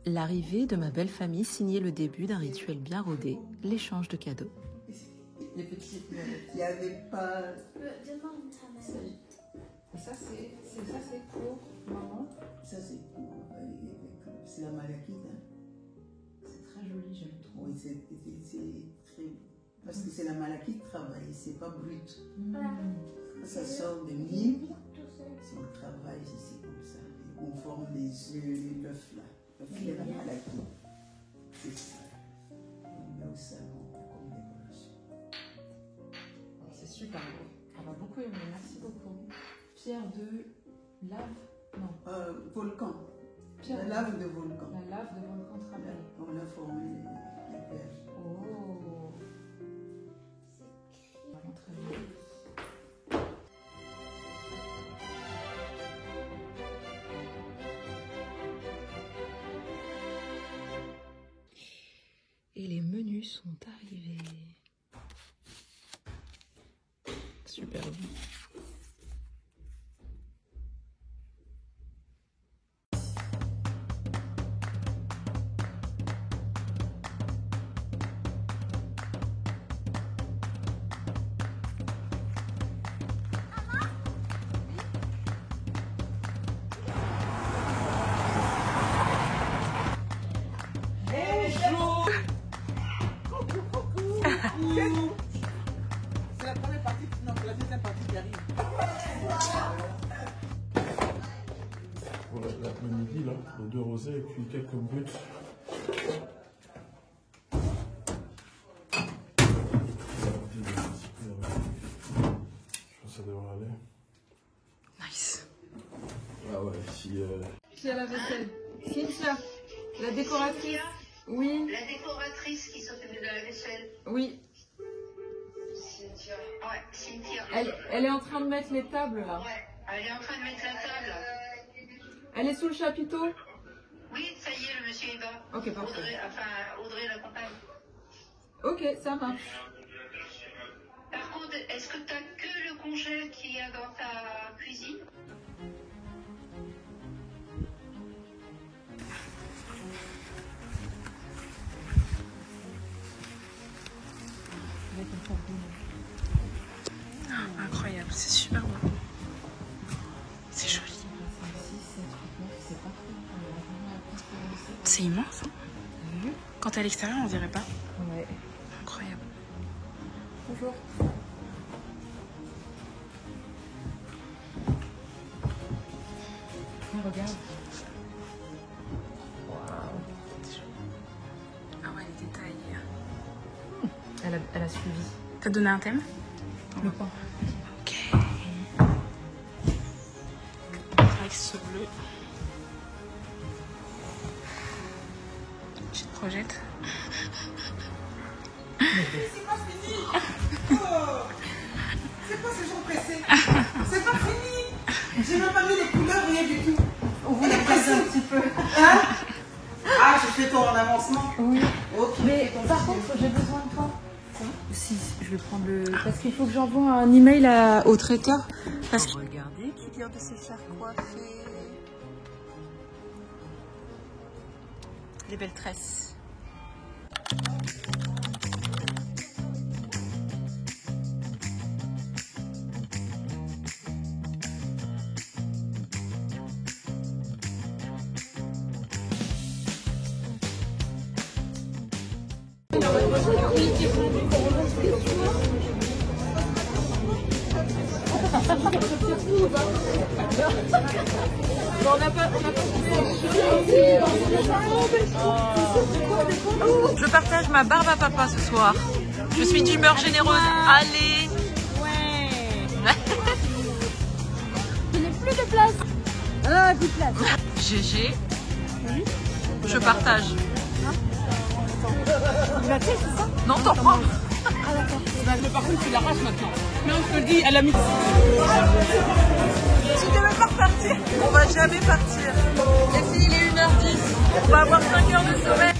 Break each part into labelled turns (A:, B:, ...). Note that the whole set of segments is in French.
A: L'arrivée de ma belle famille signait le début d'un rituel bien rodé, l'échange de cadeaux.
B: Les petits, il n'y avait pas...
C: Demande ta mère.
D: Ça c'est pour maman.
B: Ça, c'est la malachite. Hein.
D: C'est très joli, j'aime trop.
B: Oui, c'est très... Parce que c'est la malachite qui travaille, c'est pas brut. Ça sort de mine, c'est le travail ici comme ça. On forme les œufs, l'œuf là. L'œuf de la malachite. C'est ça. On met au salon comme décoration.
D: C'est super beau. On va beaucoup aimer, merci beaucoup. Pierre de lave, non.
B: Volcan.
D: Pierre
B: La lave de volcan.
D: La lave de volcan travaillé.
B: On a formé les perles.
D: Oh. Vraiment très bien.
A: Et les menus sont arrivés. Super bon.
B: C'est la première partie, non, c'est la deuxième partie qui arrive.
E: Voilà, le midi là, les 2 rosés et puis quelques buts. Je pense que ça devrait aller.
A: Nice.
E: Ah ouais, si...
D: Qui a la vaisselle? Cynthia, la décoratrice. Oui.
F: La décoratrice qui s'occupe de la vaisselle.
D: Oui.
F: Cynthia. Ouais, Cynthia.
D: Elle est en train de mettre les tables là.
F: Ouais, elle est en train de mettre la table.
D: Elle est sous le chapiteau?
F: Oui, ça y est, le monsieur est bas.
D: Ok, parfait.
F: Audrey l'accompagne.
D: Ok, ça marche.
F: Par contre, est-ce que tu as que le congèle qu'il y a dans ta cuisine?
A: Incroyable, c'est super beau. C'est joli. C'est immense. Hein. Quand t'es à l'extérieur, on dirait pas.
D: Ouais.
A: Incroyable.
D: Bonjour. Regarde.
A: Ah ouais, les détails.
D: Elle a suivi.
A: T'as donné un thème?
D: Le pain.
A: Ok. Avec ce bleu. Je te projette.
B: C'est pas fini. Oh. C'est quoi ce genre pressé? C'est pas fini. J'ai même pas mis les couleurs, rien du tout. On vous les presse un petit peu. Hein? Ah, je fais ton en avancement.
D: Oui.
B: Ok.
D: Mais par contre, j'ai besoin de toi. Si, je vais prendre le... Parce qu'il faut que j'envoie un email au traiteur. Parce que...
A: Regardez qui vient de se faire coiffer. Les belles tresses. Je partage ma barbe à papa ce soir. Je suis d'humeur généreuse. Allez.
C: Ouais. Je n'ai plus de place. Ah, plus de place.
A: GG. Je partage. Non, t'en prends.
D: Mais par contre, tu l'arraches maintenant. Non, je te le dis, elle a mis...
A: Tu devais pas repartir. On va jamais partir. Les filles, il est 1h10. On va avoir 5 heures de sommeil.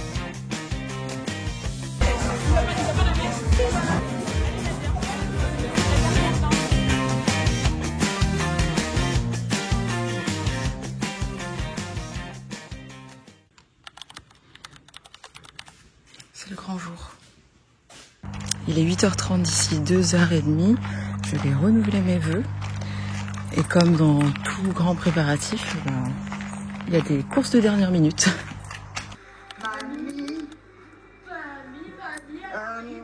D: le grand jour. Il est 8h30 d'ici 2h30. Je vais renouveler mes vœux. Et comme dans tout grand préparatif, il y a des courses de dernière minute.
B: Mamie,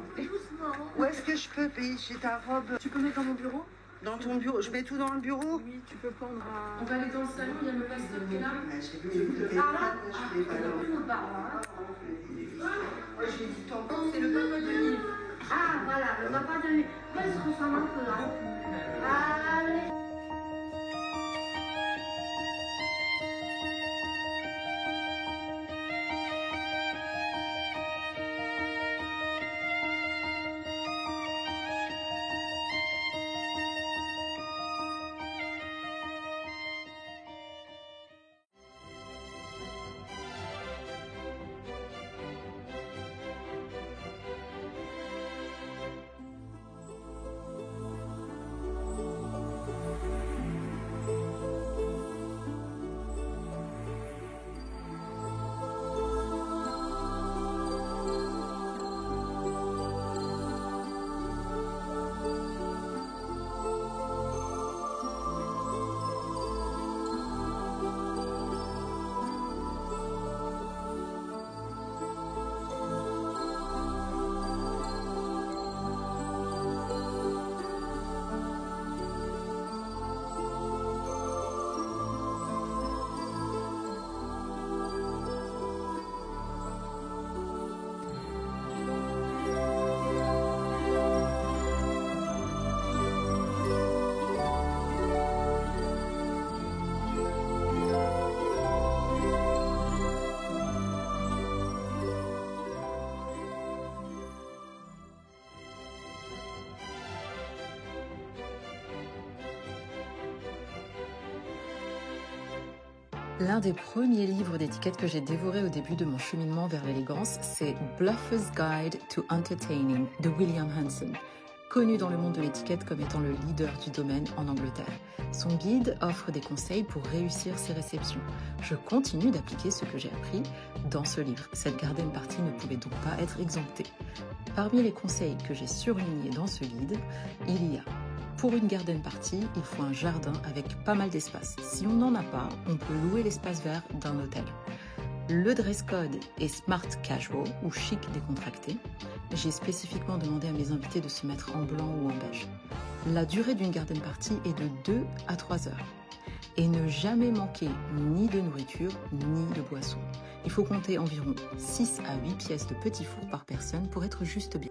B: où est-ce que je peux payer chez ta robe?
D: Tu peux mettre dans mon bureau?
B: Dans ton bureau? Je mets tout dans le bureau?
D: Oui, tu peux prendre un... On va aller dans le salon, il y a le pasteur qui est là.
C: C'est le papa de Yves. Ah, voilà, le papa de Yves. Ouais, il se ressemble un peu, hein. Allez.
D: L'un des premiers livres d'étiquette que j'ai dévoré au début de mon cheminement vers l'élégance, c'est Bluffer's Guide to Entertaining de William Hanson, connu dans le monde de l'étiquette comme étant le leader du domaine en Angleterre. Son guide offre des conseils pour réussir ses réceptions. Je continue d'appliquer ce que j'ai appris dans ce livre. Cette garden party ne pouvait donc pas être exemptée. Parmi les conseils que j'ai surlignés dans ce guide, il y a: pour une garden party, il faut un jardin avec pas mal d'espace. Si on n'en a pas, on peut louer l'espace vert d'un hôtel. Le dress code est smart casual ou chic décontracté. J'ai spécifiquement demandé à mes invités de se mettre en blanc ou en beige. La durée d'une garden party est de 2 à 3 heures. Et ne jamais manquer ni de nourriture ni de boisson. Il faut compter environ 6 à 8 pièces de petits fours par personne pour être juste bien.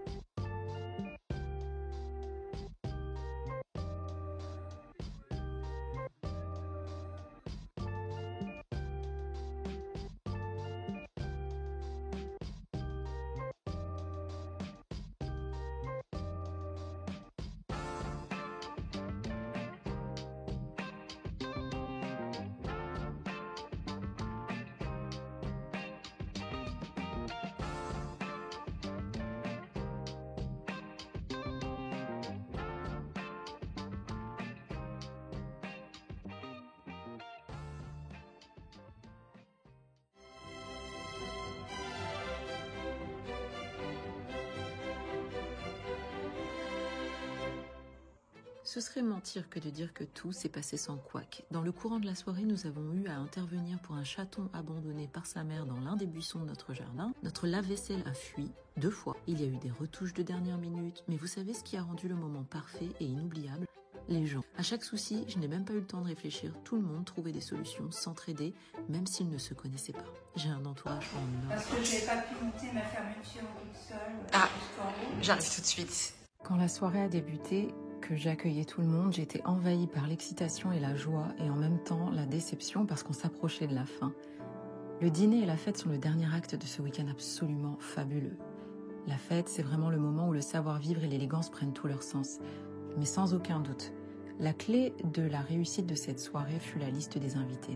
D: Ce serait mentir que de dire que tout s'est passé sans couac. Dans le courant de la soirée, nous avons eu à intervenir pour un chaton abandonné par sa mère dans l'un des buissons de notre jardin. Notre lave-vaisselle a fui 2 fois. Il y a eu des retouches de dernière minute, mais vous savez ce qui a rendu le moment parfait et inoubliable? Les gens. À chaque souci, je n'ai même pas eu le temps de réfléchir. Tout le monde trouvait des solutions, s'entraider, même s'ils ne se connaissaient pas. J'ai un entourage en or.
G: Parce que je n'avais pas pu monter ma fermeture toute seule.
D: Ah, j'arrive tout de suite. Quand la soirée a débuté, que j'accueillais tout le monde, j'étais envahie par l'excitation et la joie, et en même temps la déception parce qu'on s'approchait de la fin. Le dîner et la fête sont le dernier acte de ce week-end absolument fabuleux. La fête, c'est vraiment le moment où le savoir-vivre et l'élégance prennent tout leur sens. Mais sans aucun doute, la clé de la réussite de cette soirée fut la liste des invités.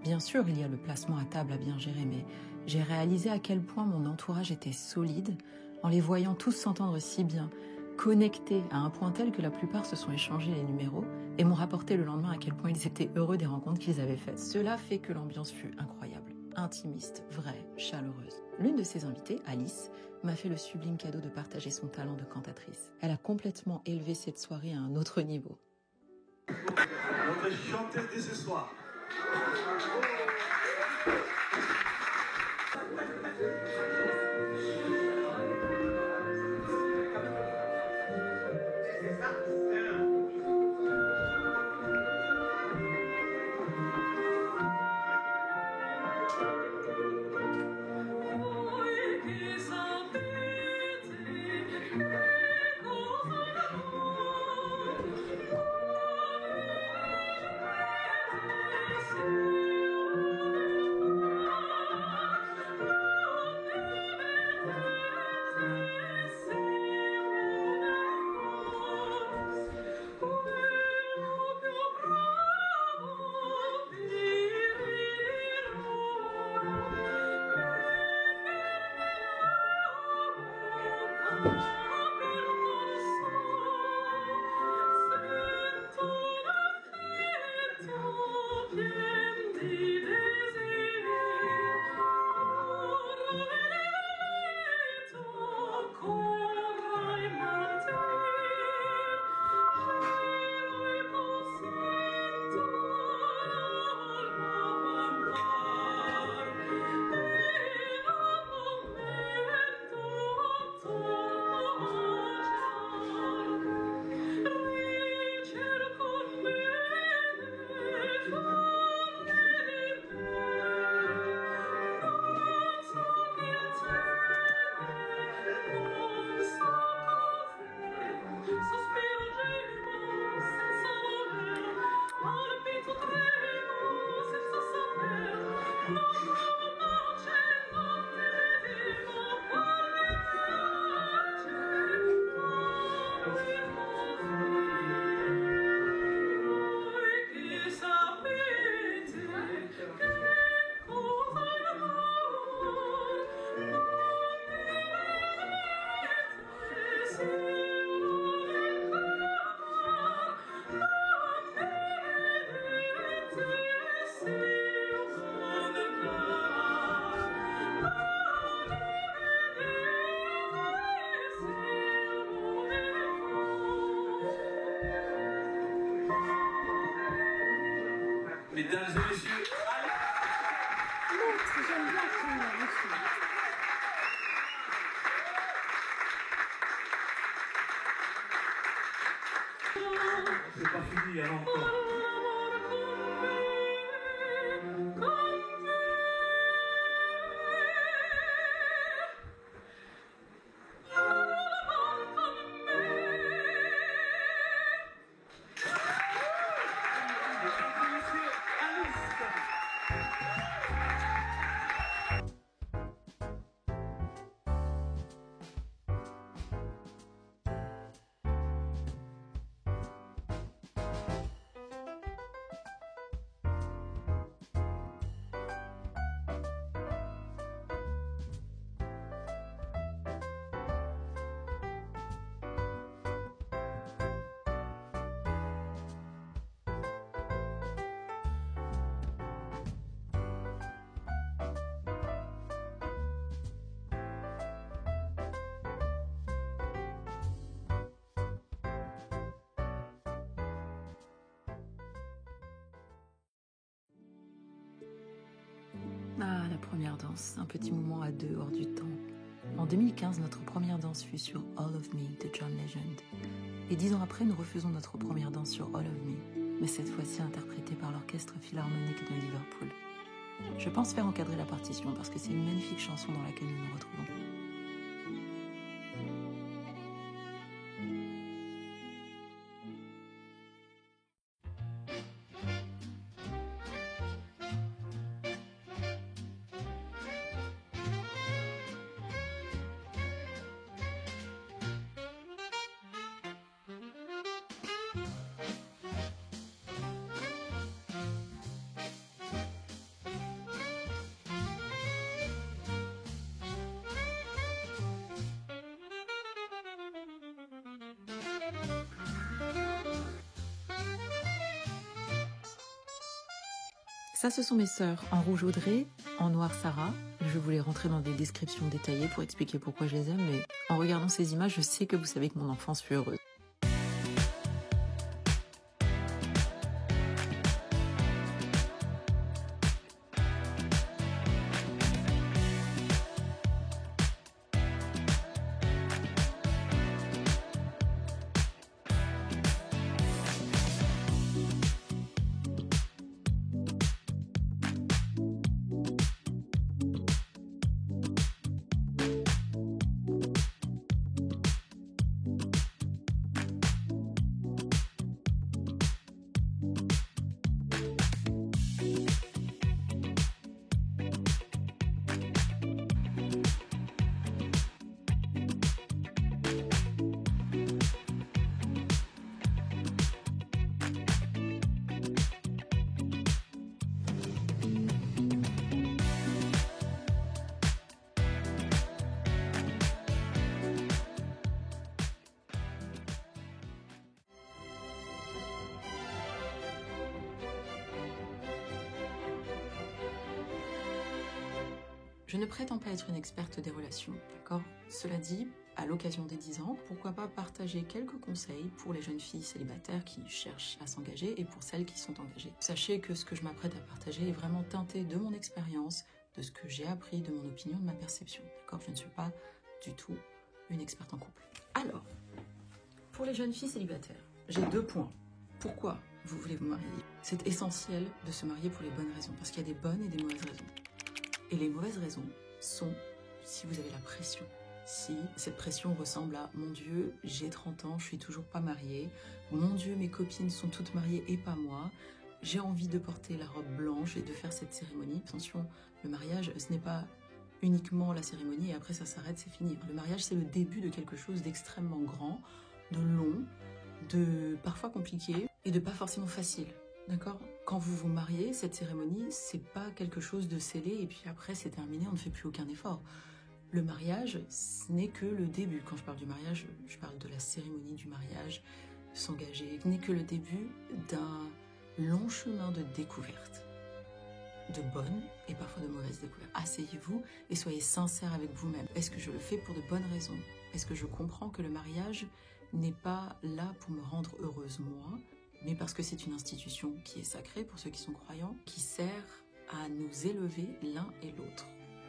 D: Bien sûr, il y a le placement à table à bien gérer, mais j'ai réalisé à quel point mon entourage était solide en les voyant tous s'entendre si bien, connectés à un point tel que la plupart se sont échangés les numéros et m'ont rapporté le lendemain à quel point ils étaient heureux des rencontres qu'ils avaient faites. Cela fait que l'ambiance fut incroyable. intimiste, vraie, chaleureuse. L'une de ses invitées, Alice, m'a fait le sublime cadeau de partager son talent de cantatrice. Elle a complètement élevé cette soirée à un autre niveau.
H: Notre chanteuse de ce soir. Mesdames et messieurs, c'est pas fini, il y en a encore.
D: Ah, la première danse, un petit moment à deux hors du temps. En 2015, notre première danse fut sur All of Me de John Legend. Et 10 ans après, nous refaisons notre première danse sur All of Me, mais cette fois-ci interprétée par l'Orchestre Philharmonique de Liverpool. Je pense faire encadrer la partition parce que c'est une magnifique chanson dans laquelle nous nous retrouvons. Ça, ce sont mes sœurs en rouge audrey, en noir Sarah. Je voulais rentrer dans des descriptions détaillées pour expliquer pourquoi je les aime, mais en regardant ces images, je sais que vous savez que mon enfance fut heureuse. Je ne prétends pas être une experte des relations, d'accord? Cela dit, à l'occasion des 10 ans, pourquoi pas partager quelques conseils pour les jeunes filles célibataires qui cherchent à s'engager et pour celles qui sont engagées. Sachez que ce que je m'apprête à partager est vraiment teinté de mon expérience, de ce que j'ai appris, de mon opinion, de ma perception, d'accord? Je ne suis pas du tout une experte en couple. Alors, pour les jeunes filles célibataires, j'ai 2 points. Pourquoi vous voulez vous marier? C'est essentiel de se marier pour les bonnes raisons, parce qu'il y a des bonnes et des mauvaises raisons. Et les mauvaises raisons sont si vous avez la pression. Si cette pression ressemble à « Mon Dieu, j'ai 30 ans, je suis toujours pas mariée. Mon Dieu, mes copines sont toutes mariées et pas moi. J'ai envie de porter la robe blanche et de faire cette cérémonie. » Attention, le mariage, ce n'est pas uniquement la cérémonie et après ça s'arrête, c'est fini. Le mariage, c'est le début de quelque chose d'extrêmement grand, de long, de parfois compliqué et de pas forcément facile. D'accord? Quand vous vous mariez, cette cérémonie, c'est pas quelque chose de scellé et puis après c'est terminé, on ne fait plus aucun effort. Le mariage, ce n'est que le début. Quand je parle du mariage, je parle de la cérémonie du mariage, s'engager. Ce n'est que le début d'un long chemin de découverte. De bonnes et parfois de mauvaises découvertes. Asseyez-vous et soyez sincère avec vous-même. Est-ce que je le fais pour de bonnes raisons? Est-ce que je comprends que le mariage n'est pas là pour me rendre heureuse moi, mais parce que c'est une institution qui est sacrée pour ceux qui sont croyants, qui sert à nous élever l'un et l'autre.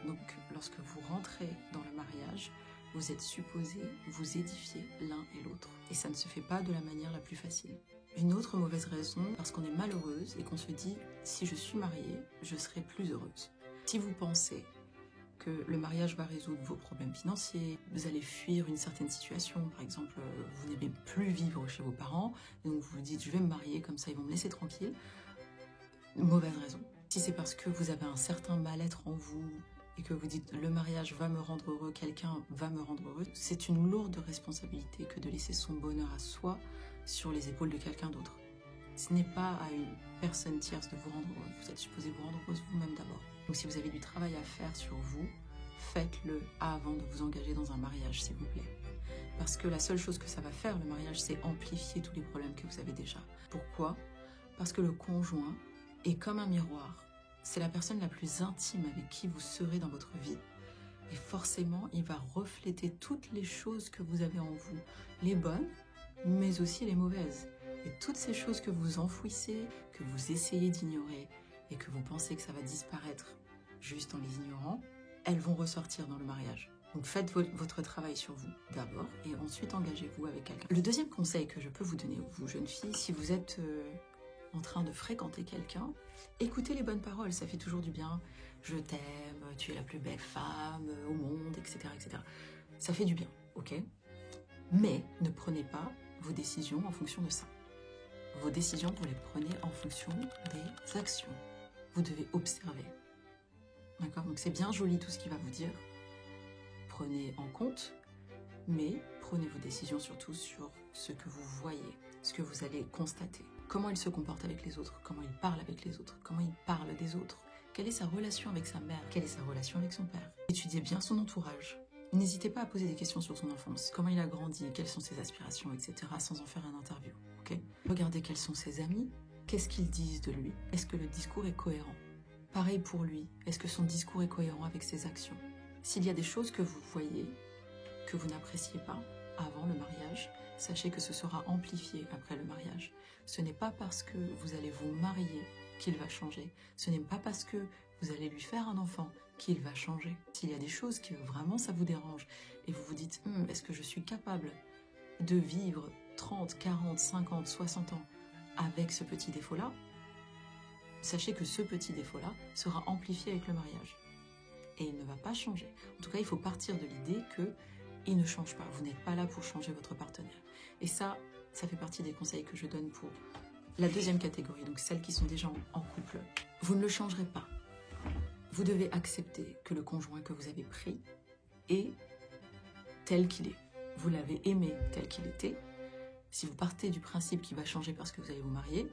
D: Donc, lorsque vous rentrez dans le mariage, vous êtes supposés vous édifier l'un et l'autre. Et ça ne se fait pas de la manière la plus facile. Une autre mauvaise raison, parce qu'on est malheureuse et qu'on se dit « si je suis mariée, je serai plus heureuse ». Si vous pensez que le mariage va résoudre vos problèmes financiers, vous allez fuir une certaine situation, par exemple, vous n'aimez plus vivre chez vos parents, donc vous vous dites je vais me marier, comme ça ils vont me laisser tranquille, mauvaise raison. Si c'est parce que vous avez un certain mal-être en vous et que vous dites le mariage va me rendre heureux, quelqu'un va me rendre heureux, c'est une lourde responsabilité que de laisser son bonheur à soi sur les épaules de quelqu'un d'autre. Ce n'est pas à une personne tierce de vous rendre heureux, vous êtes supposé vous rendre heureuse vous-même d'abord. Donc si vous avez du travail à faire sur vous, faites-le avant de vous engager dans un mariage, s'il vous plaît. Parce que la seule chose que ça va faire, le mariage, c'est amplifier tous les problèmes que vous avez déjà. Pourquoi? Parce que le conjoint est comme un miroir. C'est la personne la plus intime avec qui vous serez dans votre vie. Et forcément, il va refléter toutes les choses que vous avez en vous. Les bonnes, mais aussi les mauvaises. Et toutes ces choses que vous enfouissez, que vous essayez d'ignorer, et que vous pensez que ça va disparaître juste en les ignorant, elles vont ressortir dans le mariage. Donc faites votre travail sur vous d'abord et ensuite engagez-vous avec quelqu'un. Le deuxième conseil que je peux vous donner, vous jeunes filles, si vous êtes en train de fréquenter quelqu'un, écoutez les bonnes paroles, ça fait toujours du bien. Je t'aime, tu es la plus belle femme au monde, etc., etc. Ça fait du bien, ok? Mais ne prenez pas vos décisions en fonction de ça. Vos décisions, vous les prenez en fonction des actions. Vous devez observer. D'accord? Donc c'est bien joli tout ce qu'il va vous dire. Prenez en compte, mais prenez vos décisions surtout sur ce que vous voyez, ce que vous allez constater. Comment il se comporte avec les autres, comment il parle avec les autres, comment il parle des autres. Quelle est sa relation avec sa mère, quelle est sa relation avec son père. Étudiez bien son entourage. N'hésitez pas à poser des questions sur son enfance. Comment il a grandi, quelles sont ses aspirations, etc. sans en faire un interview. Okay? Regardez quels sont ses amis, qu'est-ce qu'ils disent de lui. Est-ce que le discours est cohérent? Pareil pour lui, est-ce que son discours est cohérent avec ses actions? S'il y a des choses que vous voyez, que vous n'appréciez pas avant le mariage, sachez que ce sera amplifié après le mariage. Ce n'est pas parce que vous allez vous marier qu'il va changer. Ce n'est pas parce que vous allez lui faire un enfant qu'il va changer. S'il y a des choses qui vraiment ça vous dérange et vous vous dites est-ce que je suis capable de vivre 30, 40, 50, 60 ans avec ce petit défaut-là, sachez que ce petit défaut-là sera amplifié avec le mariage. Et il ne va pas changer. En tout cas, il faut partir de l'idée qu'il ne change pas. Vous n'êtes pas là pour changer votre partenaire. Et ça fait partie des conseils que je donne pour la deuxième catégorie, donc celles qui sont déjà en couple. Vous ne le changerez pas. Vous devez accepter que le conjoint que vous avez pris est tel qu'il est. Vous l'avez aimé tel qu'il était. Si vous partez du principe qu'il va changer parce que vous allez vous marier,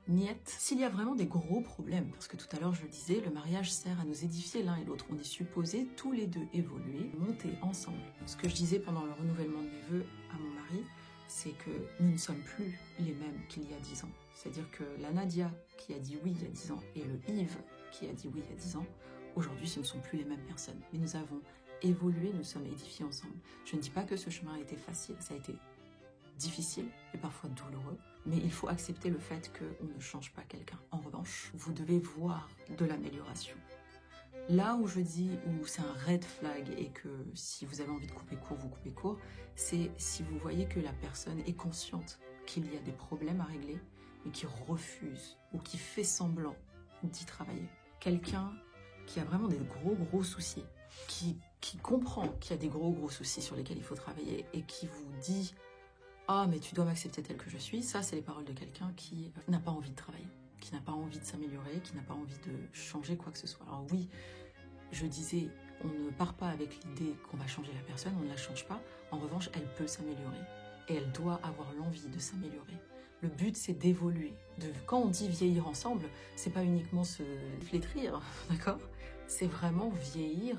D: niette. S'il y a vraiment des gros problèmes, parce que tout à l'heure je le disais, le mariage sert à nous édifier l'un et l'autre. On est supposés tous les deux évoluer, monter ensemble. Ce que je disais pendant le renouvellement de mes vœux à mon mari, c'est que nous ne sommes plus les mêmes qu'il y a 10 ans. C'est-à-dire que la Nadia qui a dit oui il y a 10 ans et le Yves qui a dit oui il y a 10 ans, aujourd'hui ce ne sont plus les mêmes personnes. Mais nous avons évolué, nous sommes édifiés ensemble. Je ne dis pas que ce chemin a été facile, ça a été difficile et parfois douloureux, mais il faut accepter le fait qu'on ne change pas quelqu'un. En revanche, vous devez voir de l'amélioration. Là où je dis où c'est un red flag et que si vous avez envie de couper court, vous coupez court, c'est si vous voyez que la personne est consciente qu'il y a des problèmes à régler, mais qui refuse ou qui fait semblant d'y travailler. Quelqu'un qui a vraiment des gros soucis, qui comprend qu'il y a des gros soucis sur lesquels il faut travailler et qui vous dit « Ah, mais tu dois m'accepter tel que je suis », ça, c'est les paroles de quelqu'un qui n'a pas envie de travailler, qui n'a pas envie de s'améliorer, qui n'a pas envie de changer quoi que ce soit. Alors oui, je disais, on ne part pas avec l'idée qu'on va changer la personne, on ne la change pas. En revanche, elle peut s'améliorer et elle doit avoir l'envie de s'améliorer. Le but, c'est d'évoluer. Quand on dit vieillir ensemble, c'est pas uniquement se flétrir, d'accord? C'est vraiment vieillir,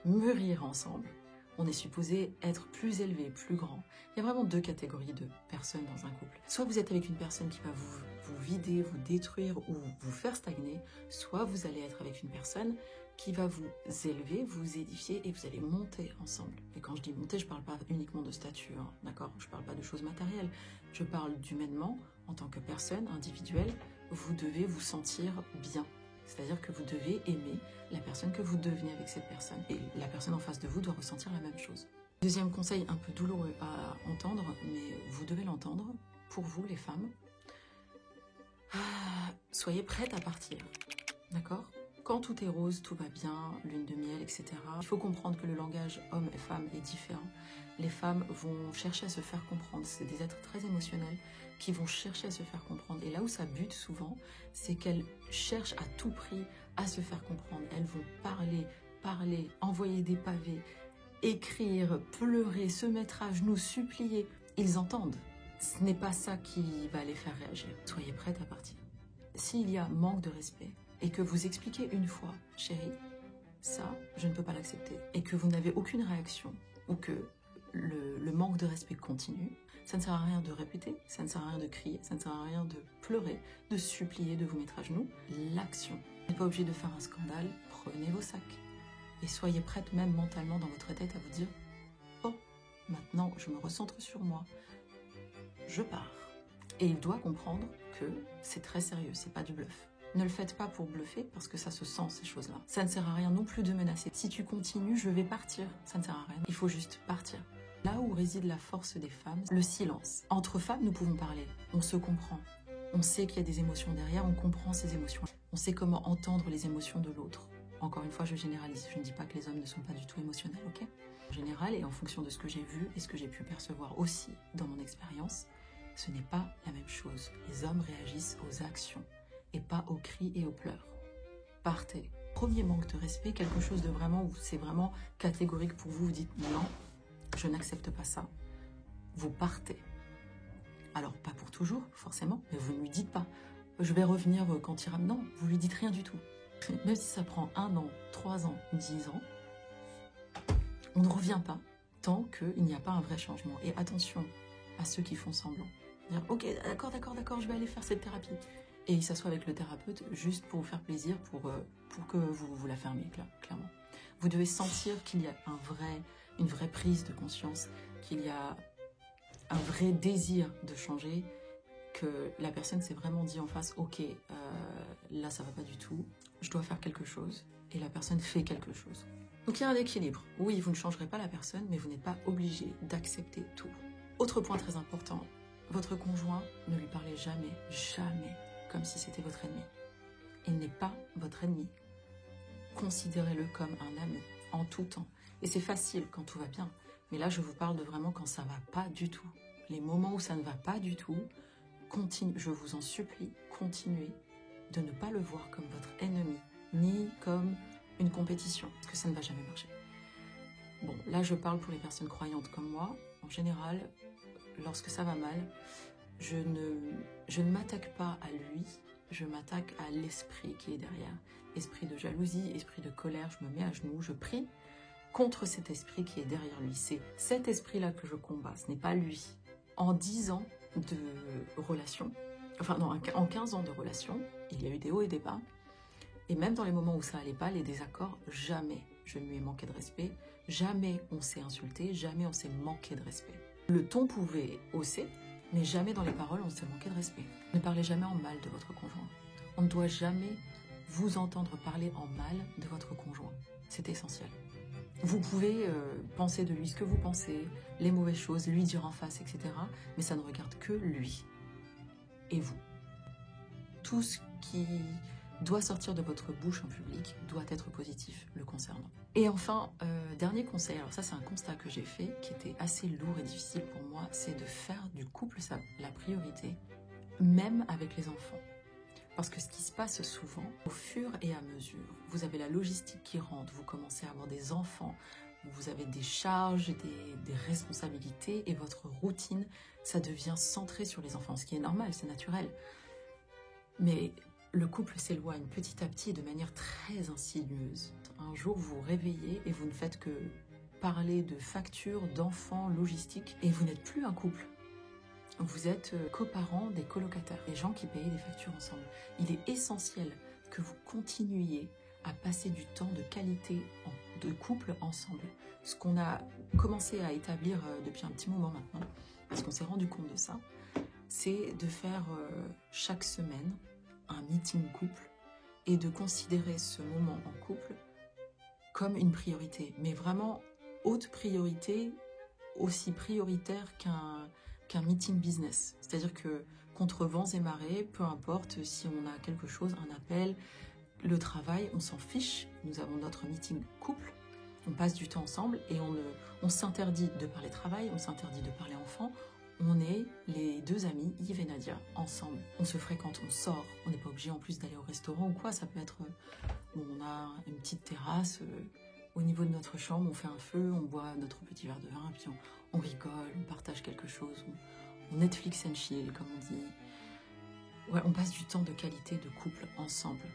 D: mûrir ensemble. On est supposé être plus élevé, plus grand. Il y a vraiment deux catégories de personnes dans un couple. Soit vous êtes avec une personne qui va vous vider, vous détruire ou vous faire stagner, soit vous allez être avec une personne qui va vous élever, vous édifier et vous allez monter ensemble. Et quand je dis monter, je ne parle pas uniquement de statut, hein, d'accord? Je ne parle pas de choses matérielles. Je parle d'humainement, en tant que personne individuelle, vous devez vous sentir bien. C'est-à-dire que vous devez aimer la personne que vous devenez avec cette personne. Et la personne en face de vous doit ressentir la même chose. Deuxième conseil un peu douloureux à entendre, mais vous devez l'entendre, pour vous les femmes, soyez prêtes à partir, d'accord? Quand tout est rose, tout va bien, lune de miel, etc. Il faut comprendre que le langage homme et femme est différent. Les femmes vont chercher à se faire comprendre. C'est des êtres très émotionnels qui vont chercher à se faire comprendre. Et là où ça bute souvent, c'est qu'elles cherchent à tout prix à se faire comprendre. Elles vont parler, envoyer des pavés, écrire, pleurer, se mettre à genoux, supplier. Ils entendent. Ce n'est pas ça qui va les faire réagir. Soyez prêtes à partir. S'il y a manque de respect, et que vous expliquez une fois, chérie, ça, je ne peux pas l'accepter, et que vous n'avez aucune réaction, ou que le manque de respect continue, ça ne sert à rien de répéter, ça ne sert à rien de crier, ça ne sert à rien de pleurer, de supplier, de vous mettre à genoux. L'action. Vous n'êtes pas obligé de faire un scandale, prenez vos sacs. Et soyez prête même mentalement dans votre tête à vous dire « Oh, maintenant je me recentre sur moi, je pars ». Et il doit comprendre que c'est très sérieux, c'est pas du bluff. Ne le faites pas pour bluffer, parce que ça se sent, ces choses-là. Ça ne sert à rien non plus de menacer. Si tu continues, je vais partir. Ça ne sert à rien. Il faut juste partir. Là où réside la force des femmes, le silence. Entre femmes, nous pouvons parler. On se comprend. On sait qu'il y a des émotions derrière, on comprend ces émotions. On sait comment entendre les émotions de l'autre. Encore une fois, je généralise. Je ne dis pas que les hommes ne sont pas du tout émotionnels, ok? En général, et en fonction de ce que j'ai vu et ce que j'ai pu percevoir aussi dans mon expérience, ce n'est pas la même chose. Les hommes réagissent aux actions et pas aux cris et aux pleurs. Partez. Premier manque de respect, quelque chose de vraiment où c'est vraiment catégorique pour vous, vous dites non, je n'accepte pas ça. Vous partez. Alors, pas pour toujours, forcément, mais vous ne lui dites pas, je vais revenir quand il ira. Non, vous lui dites rien du tout. Même si ça prend 1 an, 3 ans, 10 ans, on ne revient pas tant qu'il n'y a pas un vrai changement. Et attention à ceux qui font semblant. Dire, ok, d'accord, je vais aller faire cette thérapie. et il s'assoit avec le thérapeute juste pour vous faire plaisir, pour que vous la fermiez, clairement. Vous devez sentir qu'il y a une vraie prise de conscience, qu'il y a un vrai désir de changer, que la personne s'est vraiment dit en face, ok, là ça va pas du tout, je dois faire quelque chose, et la personne fait quelque chose. Donc il y a un équilibre. Oui, vous ne changerez pas la personne, mais vous n'êtes pas obligé d'accepter tout. Autre point très important, votre conjoint, ne lui parlez jamais, jamais comme si c'était votre ennemi. Il n'est pas votre ennemi. Considérez-le comme un ami, en tout temps. Et c'est facile quand tout va bien. Mais là, je vous parle de vraiment quand ça va pas du tout. Les moments où ça ne va pas du tout, je vous en supplie, continuez de ne pas le voir comme votre ennemi, ni comme une compétition, parce que ça ne va jamais marcher. Bon, là, je parle pour les personnes croyantes comme moi. En général, lorsque ça va mal, je ne m'attaque pas à lui, je m'attaque à l'esprit qui est derrière. Esprit de jalousie, esprit de colère, je me mets à genoux, je prie contre cet esprit qui est derrière lui. C'est cet esprit-là que je combats, ce n'est pas lui. En 10 ans de relation, enfin non, en 15 ans de relation, il y a eu des hauts et des bas. Et même dans les moments où ça allait pas, les désaccords, jamais je ne lui ai manqué de respect, jamais on s'est insulté, jamais on s'est manqué de respect. Le ton pouvait hausser, mais jamais dans les paroles on s'est manqué de respect. Ne parlez jamais en mal de votre conjoint. On ne doit jamais vous entendre parler en mal de votre conjoint. C'est essentiel. Vous pouvez penser de lui ce que vous pensez, les mauvaises choses, lui dire en face, etc. Mais ça ne regarde que lui et vous. Tout ce qui doit sortir de votre bouche en public doit être positif le concernant. Et enfin, dernier conseil, alors ça c'est un constat que j'ai fait, qui était assez lourd et difficile pour moi, c'est de faire du couple la priorité, même avec les enfants. Parce que ce qui se passe souvent, au fur et à mesure, vous avez la logistique qui rentre, vous commencez à avoir des enfants, vous avez des charges, des responsabilités, et votre routine, ça devient centré sur les enfants, ce qui est normal, c'est naturel. Mais le couple s'éloigne petit à petit de manière très insidieuse. Un jour, vous vous réveillez et vous ne faites que parler de factures, d'enfants, logistique, et vous n'êtes plus un couple. Vous êtes coparents des colocataires, des gens qui payent des factures ensemble. Il est essentiel que vous continuiez à passer du temps de qualité de couple ensemble. Ce qu'on a commencé à établir depuis un petit moment maintenant, parce qu'on s'est rendu compte de ça, c'est de faire chaque semaine un meeting couple et de considérer ce moment en couple comme une priorité, mais vraiment haute priorité, aussi prioritaire qu'un meeting business. C'est-à-dire que contre vents et marées, peu importe si on a quelque chose, un appel, le travail, on s'en fiche. Nous avons notre meeting couple, on passe du temps ensemble et on s'interdit de parler travail, on s'interdit de parler enfants. On est les deux amis, Yves et Nadia, ensemble. On se fréquente, on sort. On n'est pas obligé en plus d'aller au restaurant ou quoi. Ça peut être... on a une petite terrasse au niveau de notre chambre, on fait un feu, on boit notre petit verre de vin, puis on rigole, on partage quelque chose, on Netflix and chill, comme on dit. Ouais, on passe du temps de qualité de couple ensemble.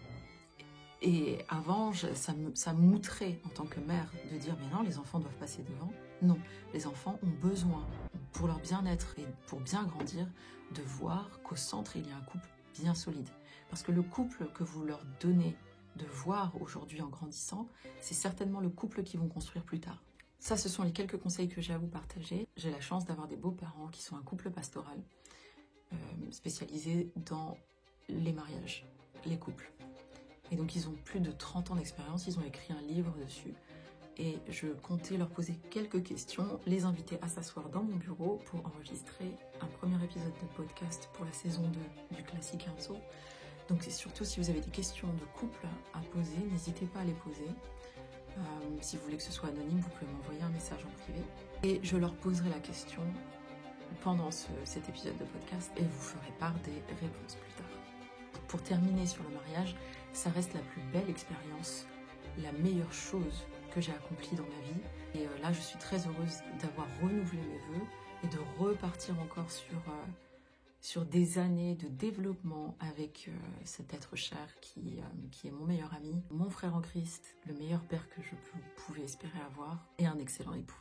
D: Et avant, ça m'outrait en tant que mère de dire « mais non, les enfants doivent passer devant ». Non, les enfants ont besoin, pour leur bien-être et pour bien grandir, de voir qu'au centre, il y a un couple bien solide. Parce que le couple que vous leur donnez de voir aujourd'hui en grandissant, c'est certainement le couple qu'ils vont construire plus tard. Ça, ce sont les quelques conseils que j'ai à vous partager. J'ai la chance d'avoir des beaux-parents qui sont un couple pastoral, spécialisé dans les mariages, les couples. Et donc, ils ont plus de 30 ans d'expérience, ils ont écrit un livre dessus. Et je comptais leur poser quelques questions, les inviter à s'asseoir dans mon bureau pour enregistrer un premier épisode de podcast pour la saison 2 du Classique Inso. Donc c'est surtout si vous avez des questions de couple à poser, n'hésitez pas à les poser. Si vous voulez que ce soit anonyme, vous pouvez m'envoyer un message en privé. Et je leur poserai la question pendant cet épisode de podcast et vous ferez part des réponses plus tard. Pour terminer sur le mariage, ça reste la plus belle expérience, la meilleure chose que j'ai accomplie dans ma vie. Et là, je suis très heureuse d'avoir renouvelé mes vœux et de repartir encore sur des années de développement avec cet être cher qui est mon meilleur ami, mon frère en Christ, le meilleur père que je pouvais espérer avoir et un excellent époux.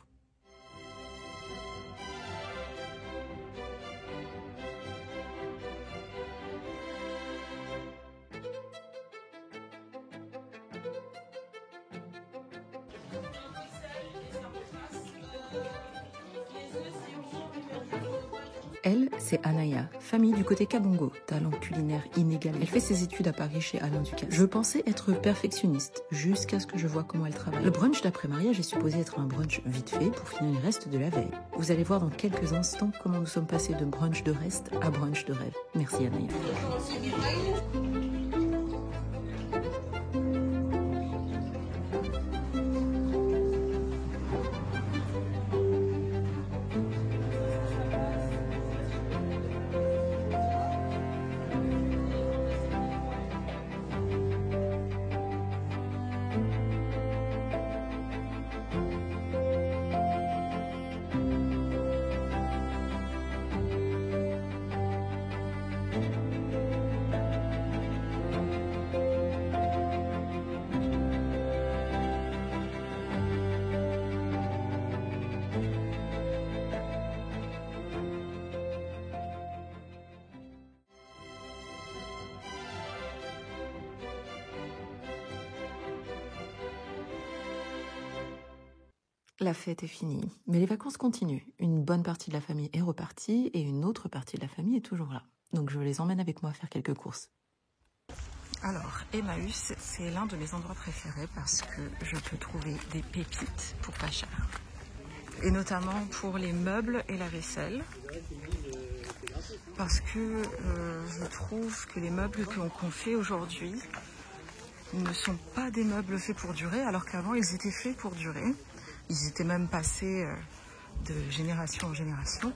D: Elle, c'est Anaya, famille du côté Kabongo, talent culinaire inégalé. Elle fait ses études à Paris chez Alain Ducasse. Je pensais être perfectionniste, jusqu'à ce que je vois comment elle travaille. Le brunch d'après-mariage est supposé être un brunch vite fait pour finir les restes de la veille. Vous allez voir dans quelques instants comment nous sommes passés de brunch de reste à brunch de rêve. Merci Anaya. La fête est finie, mais les vacances continuent. Une bonne partie de la famille est repartie et une autre partie de la famille est toujours là. Donc je les emmène avec moi faire quelques courses. Alors, Emmaüs, c'est l'un de mes endroits préférés parce que je peux trouver des pépites pour pas cher. Et notamment pour les meubles et la vaisselle. Parce que je trouve que les meubles qu'on fait aujourd'hui ne sont pas des meubles faits pour durer, alors qu'avant ils étaient faits pour durer. Ils étaient même passés de génération en génération.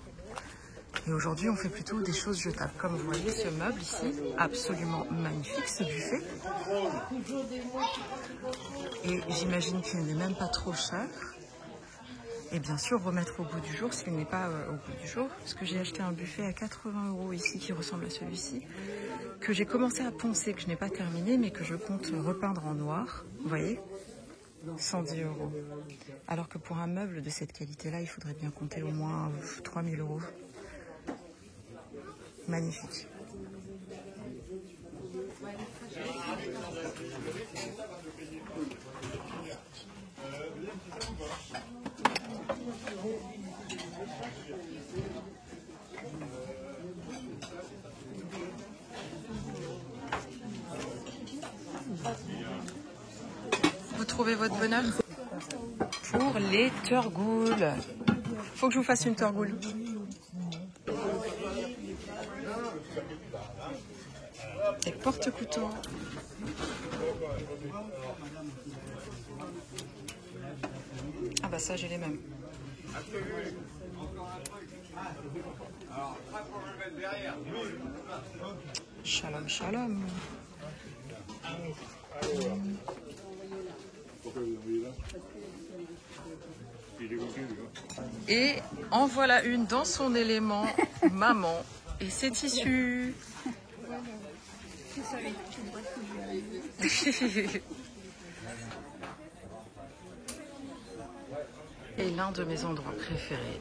D: Et aujourd'hui, on fait plutôt des choses jetables. Comme vous voyez, ce meuble ici, absolument magnifique, ce buffet. Et j'imagine qu'il n'est même pas trop cher. Et bien sûr, remettre au goût du jour s'il n'est pas au goût du jour. Parce que j'ai acheté un buffet à 80 € ici, qui ressemble à celui-ci, que j'ai commencé à poncer, que je n'ai pas terminé, mais que je compte repeindre en noir. Vous voyez ? 110 €. Alors que pour un meuble de cette qualité-là, il faudrait bien compter au moins 3000 €. Magnifique. Vous trouvez votre bonheur? Pour les turgoules. Faut que je vous fasse une turgoule. Des porte-couteaux. Ah bah ça j'ai les mêmes. Shalom shalom. Et en voilà une dans son élément, maman et ses tissus. Et l'un de mes endroits préférés.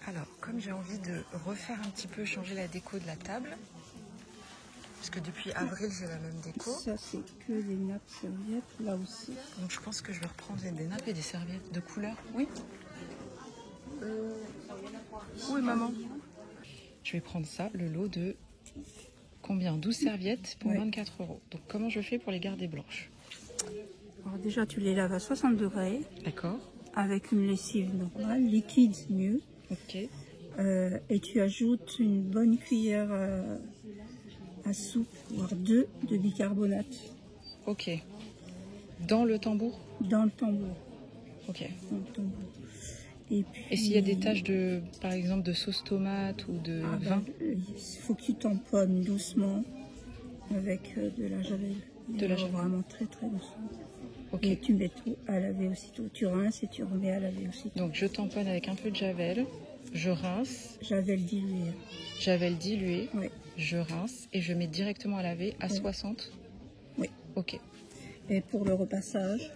D: Alors, comme j'ai envie de refaire un petit peu, changer la déco de la table, parce que depuis avril j'ai la même déco.
I: Ça c'est que des nappes serviettes là aussi.
D: Donc je pense que je vais reprendre des nappes et des serviettes de couleur. Oui. Où est maman? Je vais prendre ça, le lot de combien? 12 serviettes pour 24 €. Donc comment je fais pour les garder blanches?
I: Alors déjà tu les laves à 60 degrés.
D: D'accord.
I: Avec une lessive normale, liquide mieux.
D: Ok.
I: Et tu ajoutes une bonne cuillère à soupe, voire 2 de bicarbonate.
D: Ok. Dans le tambour?
I: Dans le tambour.
D: Ok.
I: Dans le tambour. Et puis...
D: Et s'il y a des taches de, par exemple, de sauce tomate ou de vin?
I: Il faut que tu tamponnes doucement avec de la javel.
D: De la javel.
I: Vraiment très très doucement.
D: Ok.
I: Et tu mets tout à laver aussitôt. Tu rinces et tu remets à laver aussitôt.
D: Donc je tamponne avec un peu de javel, je rince.
I: Javel dilué.
D: Javel dilué,
I: oui.
D: Je rince et je mets directement à laver à 60.
I: Oui.
D: Ok.
I: Et pour le repassage,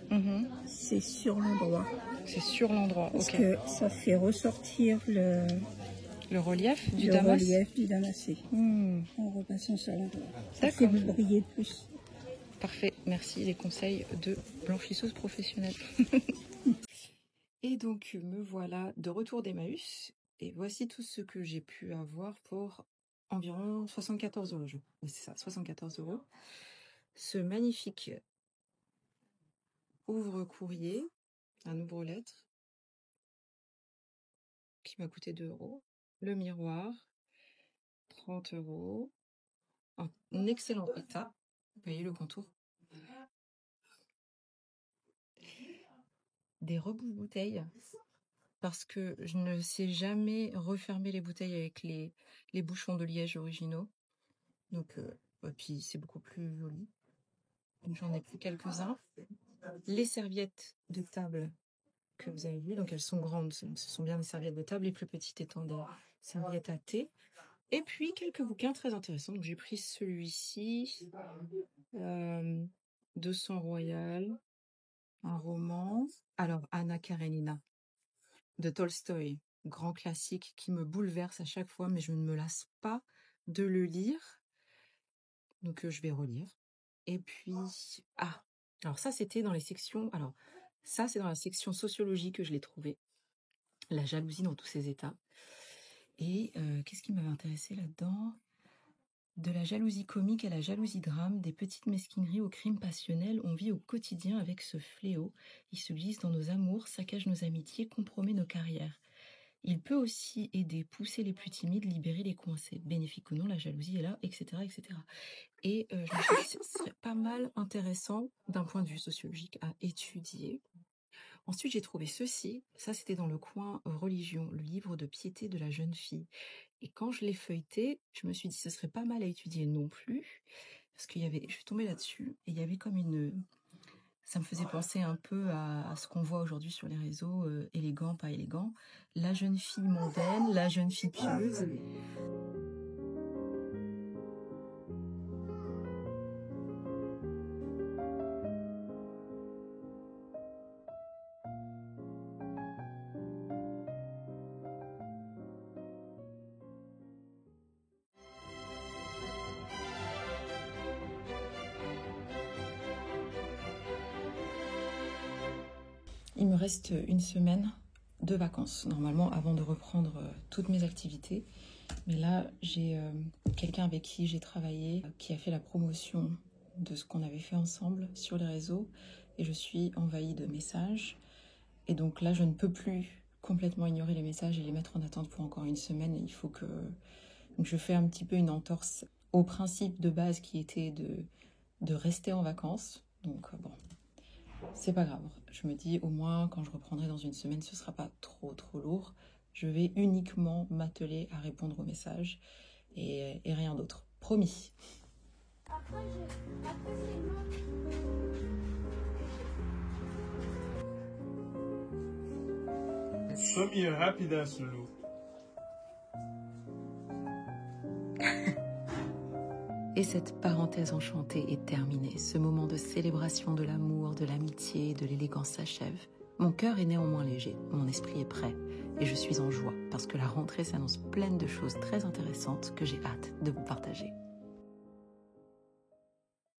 I: c'est sur l'endroit.
D: C'est sur l'endroit,
I: Parce
D: ok.
I: que ça fait ressortir le
D: relief du damas.
I: Le relief du damassé. En repassant sur l'endroit. Ça fait briller plus.
D: Parfait, merci, les conseils de blanchisseuse professionnelle. Et donc, me voilà de retour d'Emmaüs. Et voici tout ce que j'ai pu avoir pour environ 74 €. Oui, c'est ça, 74 €. Ce magnifique ouvre-courrier, un ouvre-lettre, qui m'a coûté 2 €. Le miroir, 30 €. En excellent état. Vous voyez le contour. Des rebouches-bouteilles, parce que je ne sais jamais refermer les bouteilles avec les bouchons de liège originaux. Donc, et puis c'est beaucoup plus joli. J'en ai pris quelques-uns. Les serviettes de table que vous avez vues, donc elles sont grandes, ce sont bien des serviettes de table, les plus petites étant des serviettes à thé. Et puis quelques bouquins très intéressants. Donc j'ai pris celui-ci, 200 Royal, un roman. Alors Anna Karenina de Tolstoï, grand classique qui me bouleverse à chaque fois, mais je ne me lasse pas de le lire. Donc je vais relire. Et puis, alors ça c'était dans les sections, alors ça c'est dans la section sociologie que je l'ai trouvé. La jalousie dans tous ses états. Et qu'est-ce qui m'avait intéressé là-dedans? De la jalousie comique à la jalousie drame, des petites mesquineries aux crimes passionnels, on vit au quotidien avec ce fléau. Il se glisse dans nos amours, saccage nos amitiés, compromet nos carrières. Il peut aussi aider, pousser les plus timides, libérer les coincés. Bénéfique ou non, la jalousie est là, etc. etc. Et je me suis dit, ce serait pas mal intéressant d'un point de vue sociologique à étudier. Ensuite, j'ai trouvé ceci. Ça, c'était dans le coin religion, le livre de piété de la jeune fille. Et quand je l'ai feuilleté, je me suis dit, ce serait pas mal à étudier non plus. Parce qu'il y avait, je suis tombée là-dessus, et il y avait comme ça me faisait penser un peu à ce qu'on voit aujourd'hui sur les réseaux, élégant, pas élégant. La jeune fille mondaine, la jeune fille pieuse. Il me reste une semaine de vacances, normalement, avant de reprendre toutes mes activités. Mais là, j'ai quelqu'un avec qui j'ai travaillé, qui a fait la promotion de ce qu'on avait fait ensemble sur les réseaux. Et je suis envahie de messages. Et donc là, je ne peux plus complètement ignorer les messages et les mettre en attente pour encore une semaine. Il faut que donc je fais un petit peu une entorse au principe de base qui était de rester en vacances. Donc bon, c'est pas grave. Je me dis au moins quand je reprendrai dans une semaine, ce sera pas trop lourd. Je vais uniquement m'atteler à répondre aux messages et rien d'autre. Promis.
E: Show me a happy dance, Lulu.
D: Et cette parenthèse enchantée est terminée. Ce moment de célébration de l'amour, de l'amitié, de l'élégance s'achève. Mon cœur est néanmoins léger, mon esprit est prêt et je suis en joie parce que la rentrée s'annonce pleine de choses très intéressantes que j'ai hâte de vous partager.